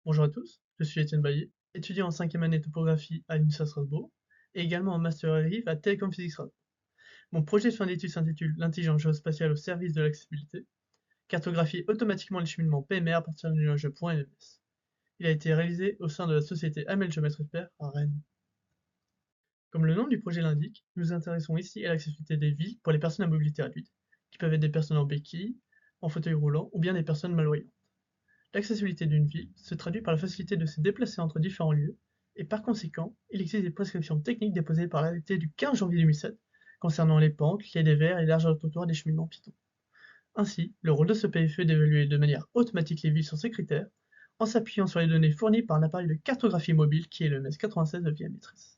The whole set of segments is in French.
Bonjour à tous, je suis Étienne Baillet, étudiant en 5e année topographie à l'UNISA Strasbourg et également en Master RIV à Télécom Physique Strasbourg. Mon projet de fin d'études s'intitule L'intelligence géospatiale au service de l'accessibilité, cartographier automatiquement les cheminements PMR à partir d'un nuage de points LMS. Il a été réalisé au sein de la société Amel Géomètre Expert à Rennes. Comme le nom du projet l'indique, nous nous intéressons ici à l'accessibilité des villes pour les personnes à mobilité réduite, qui peuvent être des personnes en béquille, en fauteuil roulant ou bien des personnes malvoyantes. L'accessibilité d'une ville se traduit par la facilité de se déplacer entre différents lieux, et par conséquent, il existe des prescriptions techniques déposées par l'arrêté du 15 janvier 2007 concernant les pentes, les dévers et les largeurs de trottoir des cheminements piétons. Ainsi, le rôle de ce PFE est d'évaluer de manière automatique les villes sur ces critères, en s'appuyant sur les données fournies par un appareil de cartographie mobile qui est le MES 96 de Via Matrice.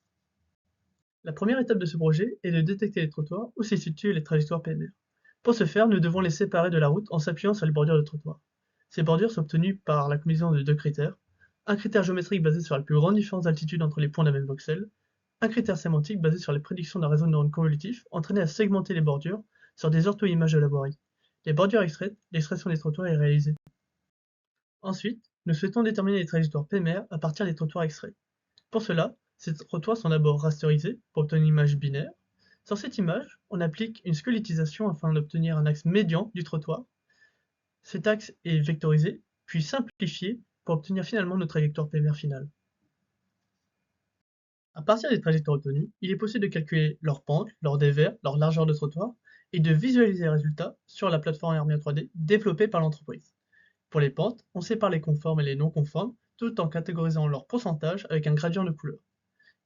La première étape de ce projet est de détecter les trottoirs où se situent les trajectoires PMR. Pour ce faire, nous devons les séparer de la route en s'appuyant sur les bordures de trottoir. Ces bordures sont obtenues par la combinaison de deux critères, un critère géométrique basé sur la plus grande différence d'altitude entre les points d'un même voxel, un critère sémantique basé sur les prédictions d'un réseau de neurones convolutifs entraîné à segmenter les bordures sur des ortho-images de laborie. Les bordures extraites, l'extraction des trottoirs est réalisée. Ensuite, nous souhaitons déterminer les trajectoires PMR à partir des trottoirs extraits. Pour cela, ces trottoirs sont d'abord rasterisés pour obtenir une image binaire. Sur cette image, on applique une squelettisation afin d'obtenir un axe médian du trottoir. Cet axe est vectorisé, puis simplifié pour obtenir finalement notre trajectoire PMR finale. À partir des trajectoires obtenues, il est possible de calculer leur pente, leur dévers, leur largeur de trottoir et de visualiser les résultats sur la plateforme Hermia 3D développée par l'entreprise. Pour les pentes, on sépare les conformes et les non conformes tout en catégorisant leur pourcentage avec un gradient de couleur.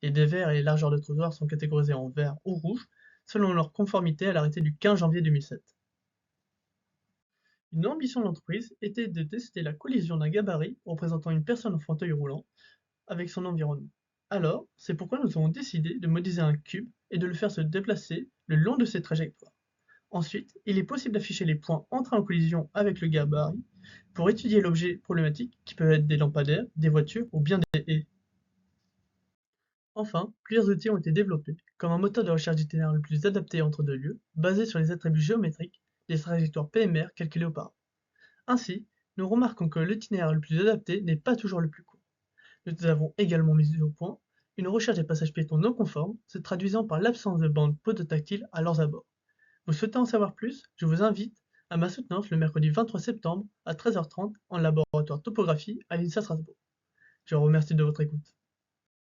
Les dévers et les largeurs de trottoir sont catégorisés en vert ou rouge selon leur conformité à l'arrêté du 15 janvier 2007. Une ambition de l'entreprise était de tester la collision d'un gabarit représentant une personne en fauteuil roulant avec son environnement. Alors, c'est pourquoi nous avons décidé de modéliser un cube et de le faire se déplacer le long de ses trajectoires. Ensuite, il est possible d'afficher les points entrant en collision avec le gabarit pour étudier l'objet problématique qui peut être des lampadaires, des voitures ou bien des haies. Enfin, plusieurs outils ont été développés, comme un moteur de recherche d'itinéraire le plus adapté entre deux lieux, basé sur les attributs géométriques des trajectoires PMR calculées auparavant. Ainsi, nous remarquons que l'itinéraire le plus adapté n'est pas toujours le plus court. Nous avons également mis au point une recherche des passages piétons non conformes, se traduisant par l'absence de bandes podotactiles à leurs abords. Vous souhaitez en savoir plus? Je vous invite à ma soutenance le mercredi 23 septembre à 13h30 en laboratoire topographie à l'INSA Strasbourg. Je vous remercie de votre écoute.